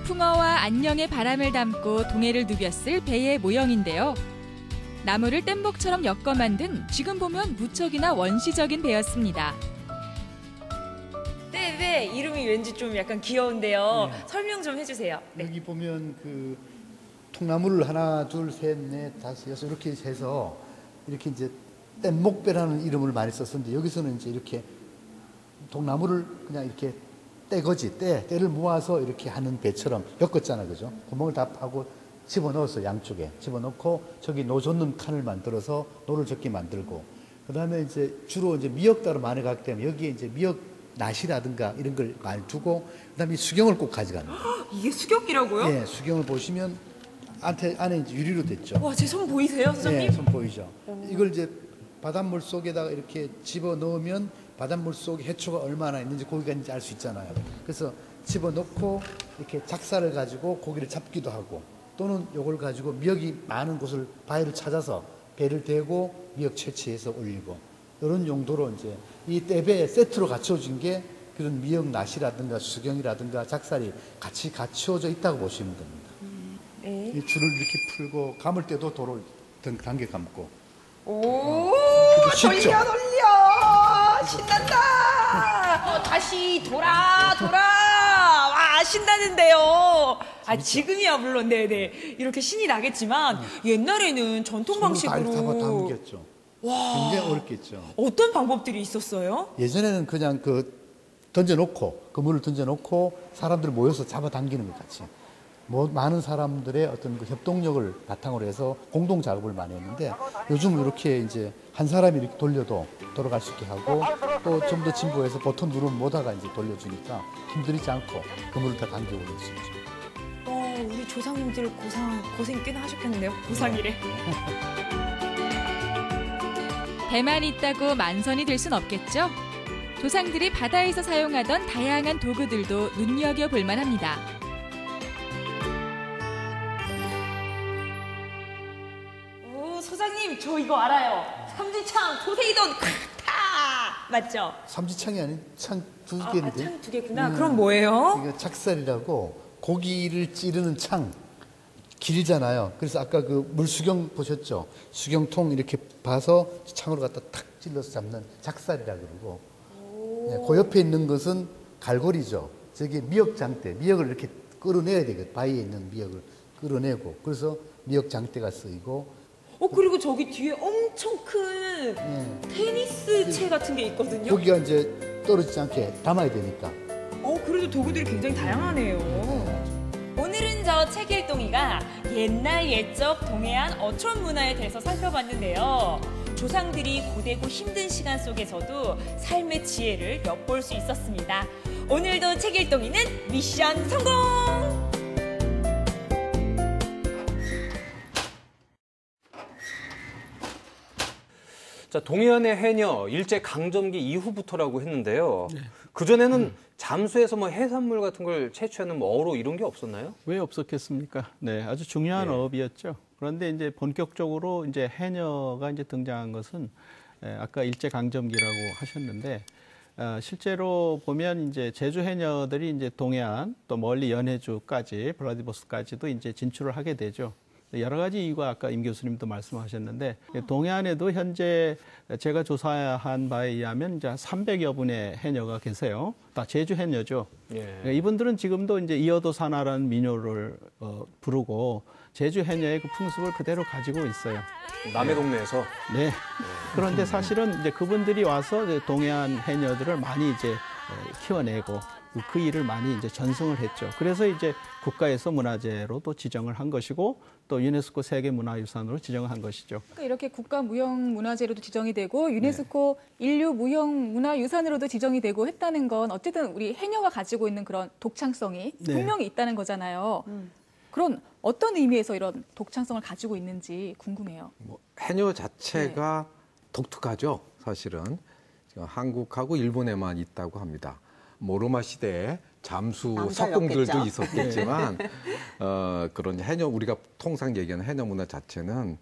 풍어와 안녕의 바람을 담고 동해를 누볐을 배의 모형인데요. 나무를 뗏목처럼 엮어 만든 지금 보면 무척이나 원시적인 배였습니다. 네, 이름이 왠지 좀 약간 귀여운데요. 네. 설명 좀 해주세요. 네. 여기 보면 그 통나무를 하나, 둘, 셋, 넷, 다섯, 여섯 이렇게 해서 이렇게 이제 뗏목배라는 이름을 많이 썼었는데 여기서는 이제 이렇게 통나무를 그냥 이렇게 때를 모아서 이렇게 하는 배처럼 엮었잖아, 그죠? 구멍을 다 파고 집어넣었어, 양쪽에. 집어넣고 저기 노 젓는 칸을 만들어서 노를 젓게 만들고 그 다음에 이제 주로 이제 미역다로 많이 가기 때문에 여기에 이제 미역 낫이라든가 이런 걸 많이 두고 그 다음에 수경을 꼭 가져가는 거예요. 이게 수경이라고요? 예, 수경을 보시면 안에 이제 유리로 됐죠. 와, 제 손 보이세요, 선생님? 네, 손 보이죠. 이걸 이제 바닷물 속에다가 이렇게 집어 넣으면 바닷물 속에 해초가 얼마나 있는지 고기가 있는지 알 수 있잖아요. 그래서 집어 넣고 이렇게 작사를 가지고 고기를 잡기도 하고 또는 요걸 가지고 미역이 많은 곳을 바위를 찾아서 배를 대고 미역 채취해서 올리고 이런 용도로 이제 이 떼배에 세트로 갖춰진 게 그런 미역 낫이라든가 수경이라든가 작살이 같이 갖춰져 있다고 보시면 됩니다. 네. 이 줄을 이렇게 풀고 감을 때도 도로 당겨 감고. 오, 쉽죠? 돌려! 신난다! 다시 돌아! 와, 신나는데요. 아, 지금이야, 물론, 네네. 이렇게 신이 나겠지만, 옛날에는 전통 방식으로. 잡아 당겼죠. 굉장히 어렵겠죠. 어떤 방법들이 있었어요? 예전에는 그냥 던져놓고, 그물을 던져놓고 사람들 모여서 잡아 당기는 것 같이. 많은 사람들의 어떤 그 협동력을 바탕으로 해서 공동 작업을 많이 했는데 요즘 이렇게 이제 한 사람이 이렇게 돌려도 돌아갈 수 있게 하고 또 좀 더 진보해서 버튼 누르면 모다가 이제 돌려주니까 힘들이지 않고 그물을 다 당겨 올릴 수 있죠. 우리 조상님들 고생 꽤나 하셨겠네요. 고상이래. 배만 있다고 만선이 될 순 없겠죠? 조상들이 바다에서 사용하던 다양한 도구들도 눈여겨볼 만합니다. 소장님, 저 이거 알아요. 삼지창, 포세이돈, 타! 맞죠? 삼지창이 아닌 창 두 개인데. 창 두 개구나. 그럼 뭐예요? 이거 착살이라고 고기를 찌르는 창. 길잖아요. 그래서 아까 그 물수경 보셨죠? 수경통 이렇게 봐서 창으로 갖다 탁 찔러서 잡는 작살이라 그러고. 네, 그 옆에 있는 것은 갈고리죠. 저기 미역 장대, 미역을 이렇게 끌어내야 되거든요. 바위에 있는 미역을 끌어내고. 그래서 미역 장대가 쓰이고. 그리고 저기 뒤에 엄청 큰 테니스 채 같은 게 있거든요. 고기가 이제 떨어지지 않게 담아야 되니까. 그래도 도구들이 굉장히 다양하네요. 오늘은 저 책일동이가 옛날 옛적 동해안 어촌 문화에 대해서 살펴봤는데요. 조상들이 고되고 힘든 시간 속에서도 삶의 지혜를 엿볼 수 있었습니다. 오늘도 책일동이는 미션 성공! 자, 동해안의 해녀 일제 강점기 이후부터라고 했는데요. 그전에는 잠수해서 뭐 해산물 같은 걸 채취하는 뭐 어로 이런 게 없었나요? 왜 없었겠습니까? 네, 아주 중요한 어업이었죠. 그런데 이제 본격적으로 이제 해녀가 이제 등장한 것은 아까 일제 강점기라고 하셨는데 실제로 보면 이제 제주 해녀들이 이제 동해안 또 멀리 연해주까지 블라디보스토크까지도 이제 진출을 하게 되죠. 여러 가지 이유가 아까 임 교수님도 말씀하셨는데 동해안에도 현재 제가 조사한 바에 의하면 이제 300여 분의 해녀가 계세요. 다 제주 해녀죠. 예. 이분들은 지금도 이제 이어도 사나라는 민요를 부르고 제주 해녀의 그 풍습을 그대로 가지고 있어요. 남의 동네에서. 네. 그런데 사실은 이제 그분들이 와서 이제 동해안 해녀들을 많이 이제 키워내고 그 일을 많이 이제 전승을 했죠. 그래서 이제 국가에서 문화재로 또 지정을 한 것이고 또 유네스코 세계문화유산으로 지정을 한 것이죠. 그러니까 이렇게 국가무형문화재로도 지정이 되고 유네스코 인류무형문화유산으로도 지정이 되고 했다는 건 어쨌든 우리 해녀가 가지고 있는 그런 독창성이 분명히 있다는 거잖아요. 그런 어떤 의미에서 이런 독창성을 가지고 있는지 궁금해요. 해녀 자체가 독특하죠. 사실은 한국하고 일본에만 있다고 합니다. 로마 시대에 잠수 석궁들도 있었겠지만 그런 해녀 우리가 통상 얘기하는 해녀 문화 자체는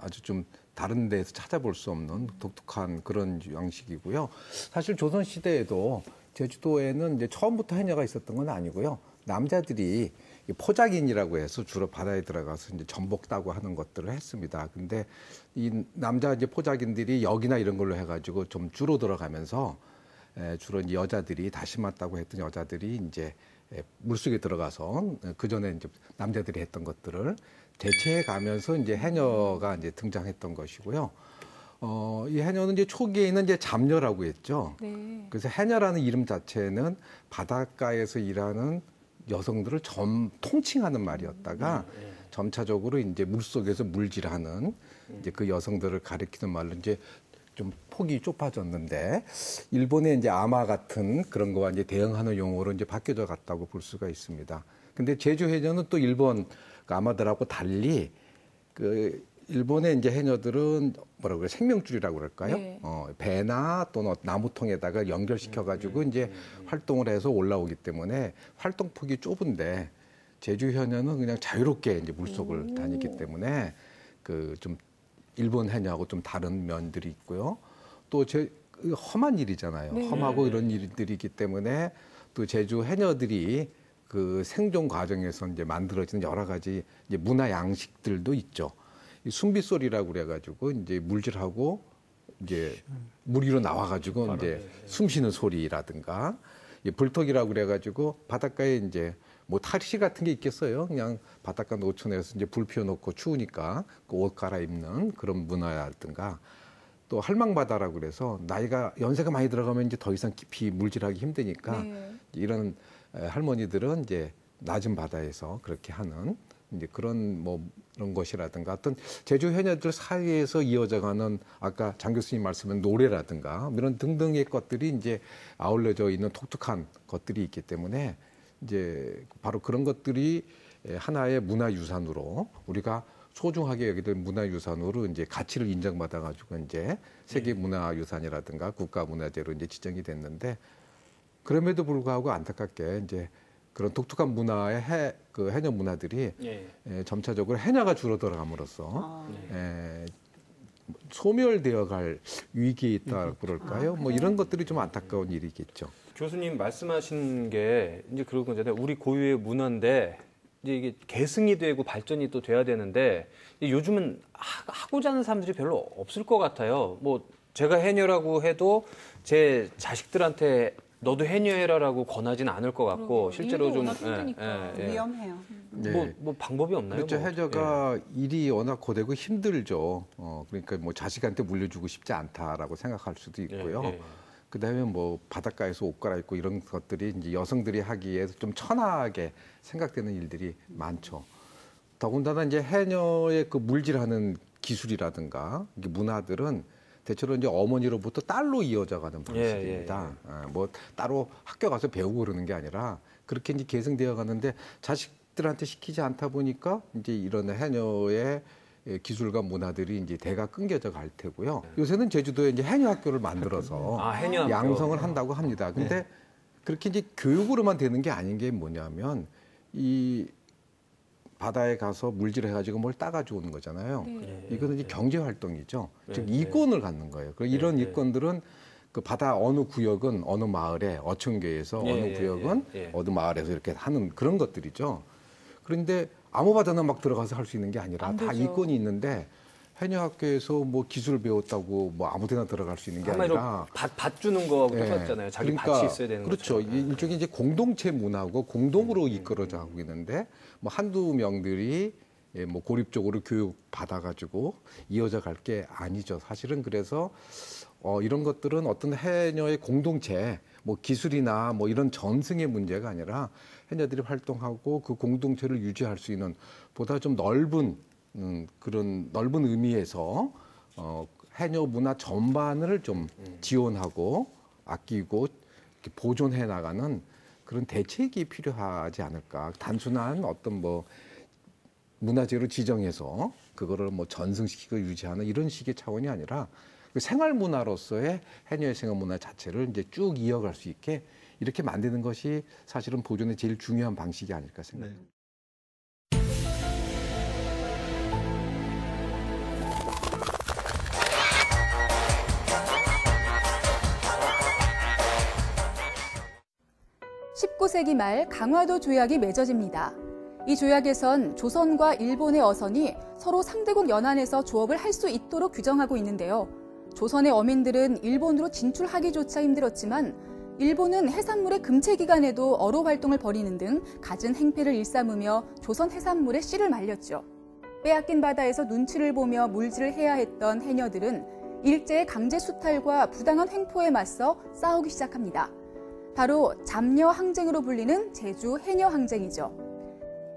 아주 좀 다른 데에서 찾아볼 수 없는 독특한 그런 양식이고요. 사실 조선 시대에도 제주도에는 이제 처음부터 해녀가 있었던 건 아니고요. 남자들이 포자긴이라고 해서 주로 바다에 들어가서 이제 전복 따고 하는 것들을 했습니다. 근데 이 남자 이제 포자긴들이 역이나 이런 걸로 해가지고 좀 줄어들어가면서 주로 이제 여자들이 다시마 따고 했던 여자들이 이제 물속에 들어가서 그 전에 이제 남자들이 했던 것들을 대체해 가면서 이제 해녀가 이제 등장했던 것이고요. 이 해녀는 이제 초기에는 이제 잡녀라고 했죠. 네. 그래서 해녀라는 이름 자체는 바닷가에서 일하는 여성들을 통칭하는 말이었다가 점차적으로 이제 물속에서 물질하는 이제 그 여성들을 가리키는 말로 이제 좀 폭이 좁아졌는데 일본의 이제 아마 같은 그런 거와 이제 대응하는 용어로 이제 바뀌어져 갔다고 볼 수가 있습니다. 근데 제주 해녀는 또 일본 아마들하고 달리 그 일본의 이제 해녀들은 뭐라고 그래 생명줄이라고 그럴까요? 네. 배나 또는 나무통에다가 연결시켜 가지고 이제 활동을 해서 올라오기 때문에 활동폭이 좁은데 제주 해녀는 그냥 자유롭게 이제 물속을 다니기 때문에 그 좀 일본 해녀하고 좀 다른 면들이 있고요. 또 험한 일이잖아요. 네. 험하고 이런 일들이기 때문에 또 제주 해녀들이 그 생존 과정에서 이제 만들어지는 여러 가지 이제 문화 양식들도 있죠. 이 숨빗소리라고 그래가지고 이제 물질하고 이제 물 위로 나와가지고 이제 숨 쉬는 소리라든가, 이 불턱이라고 그래가지고 바닷가에 이제 뭐 탈시 같은 게 있겠어요. 그냥 바닷가 노천에서 이제 불 피워놓고 추우니까 그 옷 갈아입는 그런 문화라든가, 또 할망바다라고 그래서 나이가 연세가 많이 들어가면 이제 더 이상 깊이 물질하기 힘드니까 네. 이런 할머니들은 이제 낮은 바다에서 그렇게 하는 이제 그런 뭐 그런 것이라든가, 어떤 제주 해녀들 사이에서 이어져가는 아까 장 교수님 말씀한 노래라든가 이런 등등의 것들이 이제 아울러져 있는 독특한 것들이 있기 때문에 이제 바로 그런 것들이 하나의 문화유산으로 우리가 소중하게 여기들 문화유산으로 이제 가치를 인정받아가지고 이제 세계문화유산이라든가 국가문화재로 이제 지정이 됐는데, 그럼에도 불구하고 안타깝게 이제 그런 독특한 문화의 해녀 문화들이 점차적으로 해녀가 줄어들어감으로써 소멸되어갈 위기에 있다 그럴까요? 뭐 이런 것들이 좀 안타까운 일이겠죠. 교수님 말씀하신 게 이제 그런 거잖아요. 우리 고유의 문화인데 이제 이게 계승이 되고 발전이 또 돼야 되는데 요즘은 하고자 하는 사람들이 별로 없을 것 같아요. 뭐 제가 해녀라고 해도 제 자식들한테 너도 해녀해라라고 권하지는 않을 것 같고, 실제로 좀 위험해요. 뭐 방법이 없나요? 그렇죠. 뭐, 해녀가 일이 워낙 고되고 힘들죠. 그러니까 뭐 자식한테 물려주고 싶지 않다라고 생각할 수도 있고요. 그다음에 뭐 바닷가에서 옷 갈아입고 이런 것들이 이제 여성들이 하기에 좀 천하게 생각되는 일들이 많죠. 더군다나 이제 해녀의 그 물질하는 기술이라든가 이게 문화들은 대체로 이제 어머니로부터 딸로 이어져가는 방식입니다. 뭐 따로 학교 가서 배우고 그러는 게 아니라 그렇게 이제 계승되어 가는데, 자식들한테 시키지 않다 보니까 이제 이런 해녀의 기술과 문화들이 이제 대가 끊겨져 갈 테고요. 요새는 제주도에 이제 해녀 학교를 만들어서 해녀 학교. 양성을 한다고 합니다. 근데 그렇게 이제 교육으로만 되는 게 아닌 게 뭐냐면, 이 바다에 가서 물질해가지고 뭘 따가지고 오는 거잖아요. 이거는 이제 경제 활동이죠. 즉 이권을 갖는 거예요. 이런 이권들은 그 바다 어느 구역은 어느 마을에 어촌계에서 어느 구역은 어느 마을에서 이렇게 하는 그런 것들이죠. 그런데 아무 바다나 막 들어가서 할 수 있는 게 아니라 다 이권이 있는데, 해녀학교에서 뭐 기술 배웠다고 뭐 아무데나 들어갈 수 있는 게 아니라 밭 주는 거하고 똑같잖아요. 자기 그러니까, 밭이 있어야 되는 그렇죠. 거죠. 일종의 이제 공동체 문화고 공동으로 이끌어져 가고 있는데, 뭐 한두 명들이 뭐 고립적으로 교육 받아가지고 이어져 갈 게 아니죠. 사실은 그래서 이런 것들은 어떤 해녀의 공동체, 뭐 기술이나 뭐 이런 전승의 문제가 아니라 해녀들이 활동하고 그 공동체를 유지할 수 있는 보다 좀 넓은 그런 넓은 의미에서 해녀 문화 전반을 좀 지원하고 아끼고 이렇게 보존해 나가는 그런 대책이 필요하지 않을까. 단순한 어떤 뭐 문화재로 지정해서 그거를 뭐 전승시키고 유지하는 이런 식의 차원이 아니라 그 생활 문화로서의 해녀의 생활 문화 자체를 이제 쭉 이어갈 수 있게 이렇게 만드는 것이 사실은 보존의 제일 중요한 방식이 아닐까 생각합니다. 네. 19세기 말 강화도 조약이 맺어집니다. 이 조약에선 조선과 일본의 어선이 서로 상대국 연안에서 조업을 할 수 있도록 규정하고 있는데요. 조선의 어민들은 일본으로 진출하기조차 힘들었지만 일본은 해산물의 금체 기간에도 어로 활동을 벌이는 등 갖은 행패를 일삼으며 조선 해산물에 씨를 말렸죠. 빼앗긴 바다에서 눈치를 보며 물질을 해야 했던 해녀들은 일제의 강제 수탈과 부당한 횡포에 맞서 싸우기 시작합니다. 바로 잡녀 항쟁으로 불리는 제주 해녀 항쟁이죠.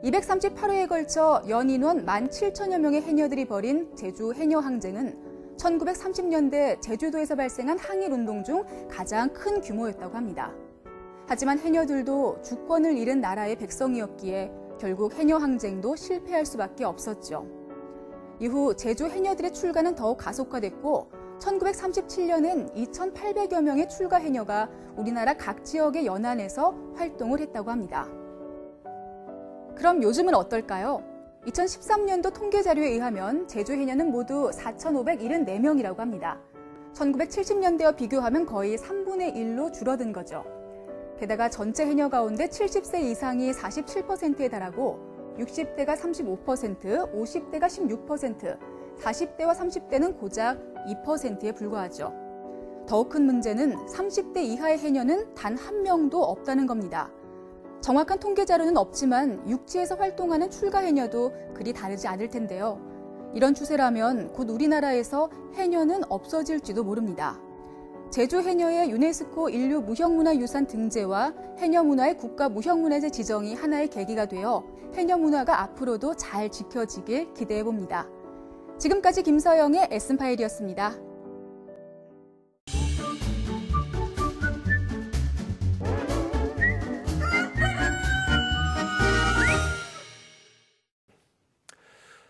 238회에 걸쳐 연인원 17,000여 명의 해녀들이 벌인 제주 해녀 항쟁은 1930년대 제주도에서 발생한 항일운동 중 가장 큰 규모였다고 합니다. 하지만 해녀들도 주권을 잃은 나라의 백성이었기에 결국 해녀 항쟁도 실패할 수밖에 없었죠. 이후 제주 해녀들의 출가는 더욱 가속화됐고 1937년엔 2,800여 명의 출가 해녀가 우리나라 각 지역의 연안에서 활동을 했다고 합니다. 그럼 요즘은 어떨까요? 2013년도 통계 자료에 의하면 제주 해녀는 모두 4,574명이라고 합니다. 1970년대와 비교하면 거의 3분의 1로 줄어든 거죠. 게다가 전체 해녀 가운데 70세 이상이 47%에 달하고 60대가 35%, 50대가 16%, 40대와 30대는 고작 2%에 불과하죠. 더욱 큰 문제는 30대 이하의 해녀는 단 한 명도 없다는 겁니다. 정확한 통계 자료는 없지만 육지에서 활동하는 출가 해녀도 그리 다르지 않을 텐데요. 이런 추세라면 곧 우리나라에서 해녀는 없어질지도 모릅니다. 제주 해녀의 유네스코 인류 무형문화유산 등재와 해녀 문화의 국가 무형문화재 지정이 하나의 계기가 되어 해녀 문화가 앞으로도 잘 지켜지길 기대해 봅니다. 지금까지 김서영의 에센파일이었습니다.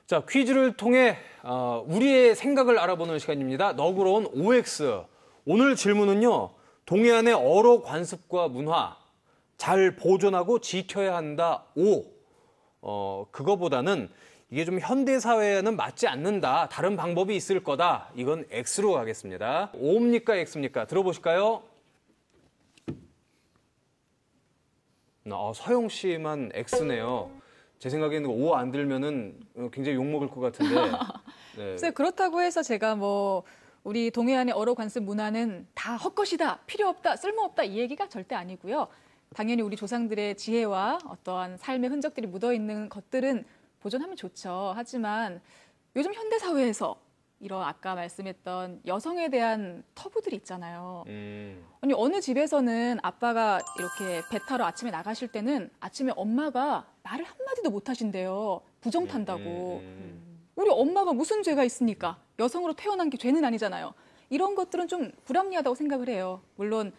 자, 퀴즈를 통해 우리의 생각을 알아보는 시간입니다. 너그러운 OX. 오늘 질문은요. 동해안의 어로 관습과 문화 잘 보존하고 지켜야 한다. O. 그거보다는 이게 좀 현대 사회에는 맞지 않는다. 다른 방법이 있을 거다. 이건 X로 가겠습니다. O입니까? X입니까? 들어보실까요? 서영 씨만 X네요. 제 생각에는 O 안 들면은 굉장히 욕먹을 것 같은데. 네. 글쎄 그렇다고 해서 제가 우리 동해안의 어로 관습 문화는 다 헛것이다, 필요 없다, 쓸모없다 이 얘기가 절대 아니고요. 당연히 우리 조상들의 지혜와 어떠한 삶의 흔적들이 묻어있는 것들은 보존하면 좋죠. 하지만 요즘 현대 사회에서 이런 아까 말씀했던 여성에 대한 터부들이 있잖아요. 아니 어느 집에서는 아빠가 이렇게 배 타러 아침에 나가실 때는 아침에 엄마가 말을 한마디도 못 하신대요. 부정 탄다고. 우리 엄마가 무슨 죄가 있습니까? 여성으로 태어난 게 죄는 아니잖아요. 이런 것들은 좀 불합리하다고 생각을 해요. 물론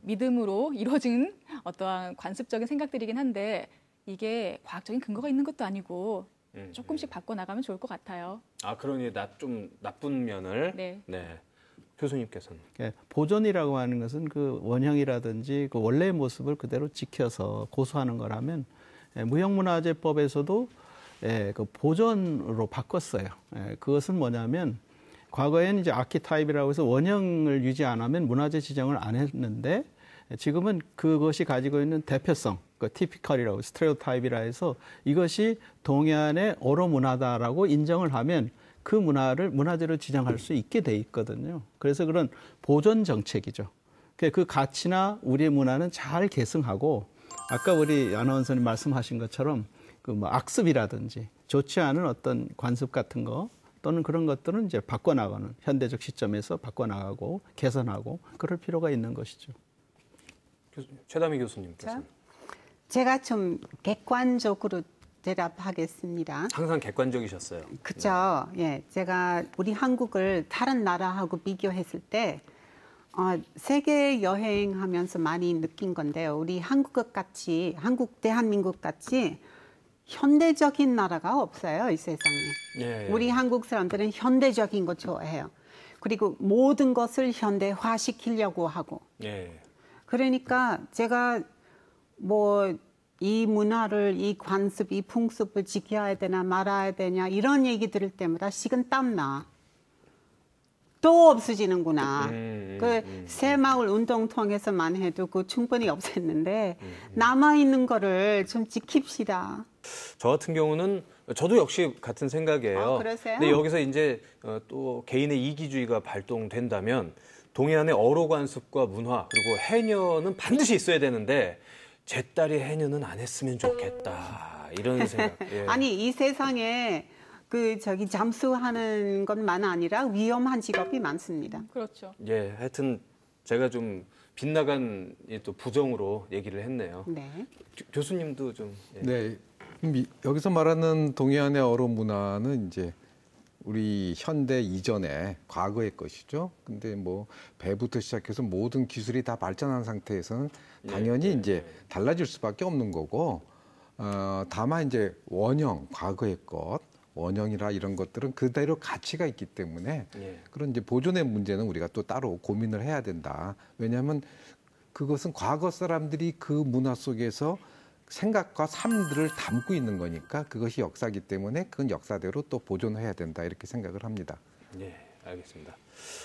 믿음으로 이루어진 어떠한 관습적인 생각들이긴 한데 이게 과학적인 근거가 있는 것도 아니고 조금씩 바꿔나가면 좋을 것 같아요. 그러니 좀 나쁜 면을. 네. 교수님께서는. 보존이라고 하는 것은 그 원형이라든지 그 원래의 모습을 그대로 지켜서 고수하는 거라면 무형문화재법에서도 그 보존으로 바꿨어요. 그것은 뭐냐면 과거에는 이제 아키타입이라고 해서 원형을 유지 안 하면 문화재 지정을 안 했는데 지금은 그것이 가지고 있는 대표성, 그 티피컬이라고 스테레오타입이라 해서 이것이 동해안의 어로 문화다라고 인정을 하면 그 문화를 문화재로 지정할 수 있게 돼 있거든요. 그래서 그런 보존 정책이죠. 그 가치나 우리의 문화는 잘 계승하고 아까 우리 아나운서님 말씀하신 것처럼 악습이라든지 좋지 않은 어떤 관습 같은 거 또는 그런 것들은 이제 바꿔나가는 현대적 시점에서 바꿔나가고 개선하고 그럴 필요가 있는 것이죠. 최다미 교수님께서. 제가 좀 객관적으로 대답하겠습니다. 항상 객관적이셨어요. 그렇죠. 예, 제가 우리 한국을 다른 나라하고 비교했을 때 세계 여행하면서 많이 느낀 건데요. 우리 한국 대한민국 같이 현대적인 나라가 없어요, 이 세상에. 우리 한국 사람들은 현대적인 거 좋아해요. 그리고 모든 것을 현대화시키려고 하고. 그러니까 제가 이 문화를, 이 관습, 이 풍습을 지켜야 되나 말아야 되냐 이런 얘기 들을 때마다 식은땀 나. 또 없어지는구나. 그 새마을 운동통해서만 해도 그 충분히 없앴는데 남아있는 거를 좀 지킵시다. 저 같은 경우는 저도 역시 같은 생각이에요. 그러세요? 근데 여기서 이제 또 개인의 이기주의가 발동된다면 동해안의 어로 관습과 문화 그리고 해녀는 반드시 있어야 되는데 제 딸이 해녀는 안 했으면 좋겠다 이런 생각. 아니 이 세상에 잠수하는 것만 아니라 위험한 직업이 많습니다. 그렇죠. 하여튼 제가 좀 빗나간 또 부정으로 얘기를 했네요. 네. 교수님도 좀. 네. 여기서 말하는 동해안의 어로 문화는 이제 우리 현대 이전의 과거의 것이죠. 근데 배부터 시작해서 모든 기술이 다 발전한 상태에서는 당연히 이제 달라질 수밖에 없는 거고, 다만 이제 원형, 과거의 것, 원형이라 이런 것들은 그대로 가치가 있기 때문에 그런 이제 보존의 문제는 우리가 또 따로 고민을 해야 된다. 왜냐하면 그것은 과거 사람들이 그 문화 속에서 생각과 삶들을 담고 있는 거니까 그것이 역사이기 때문에 그건 역사대로 또 보존해야 된다 이렇게 생각을 합니다. 네, 알겠습니다.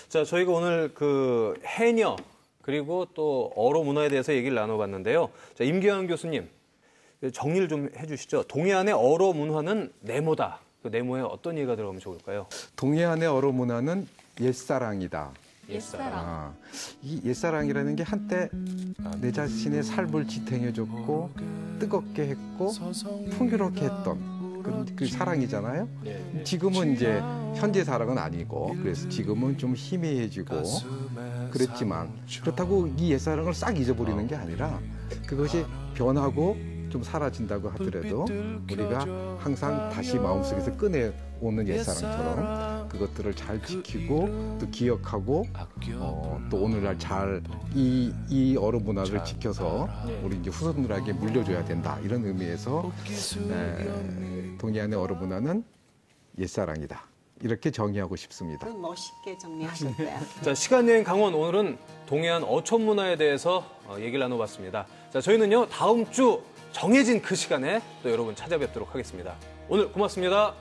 자, 저희가 오늘 그 해녀 그리고 또 어로 문화에 대해서 얘기를 나눠봤는데요. 자, 임규환 교수님 정리를 좀 해주시죠. 동해안의 어로 문화는 네모다. 그 네모에 어떤 얘기가 들어가면 좋을까요? 동해안의 어로 문화는 옛사랑이다. 옛사랑. 이 옛사랑이라는 게 한때 내 자신의 삶을 지탱해줬고 뜨겁게 했고 풍요롭게 했던 그 사랑이잖아요. 지금은 이제 현재 사랑은 아니고 그래서 지금은 좀 희미해지고 그랬지만 그렇다고 이 옛사랑을 싹 잊어버리는 게 아니라 그것이 변하고 좀 사라진다고 하더라도 우리가 항상 다시 마음속에서 꺼내오는 옛사랑처럼 그것들을 잘 지키고 또 기억하고 또 오늘날 잘 이 어로 문화를 지켜서 우리 이제 후손들에게 물려줘야 된다 이런 의미에서 동해안의 어로 문화는 옛사랑이다 이렇게 정의하고 싶습니다. 멋있게 정리하셨어요. 자, 시간여행 강원 오늘은 동해안 어촌 문화에 대해서 얘기를 나눠봤습니다. 자, 저희는요 다음 주 정해진 그 시간에 또 여러분 찾아뵙도록 하겠습니다. 오늘 고맙습니다.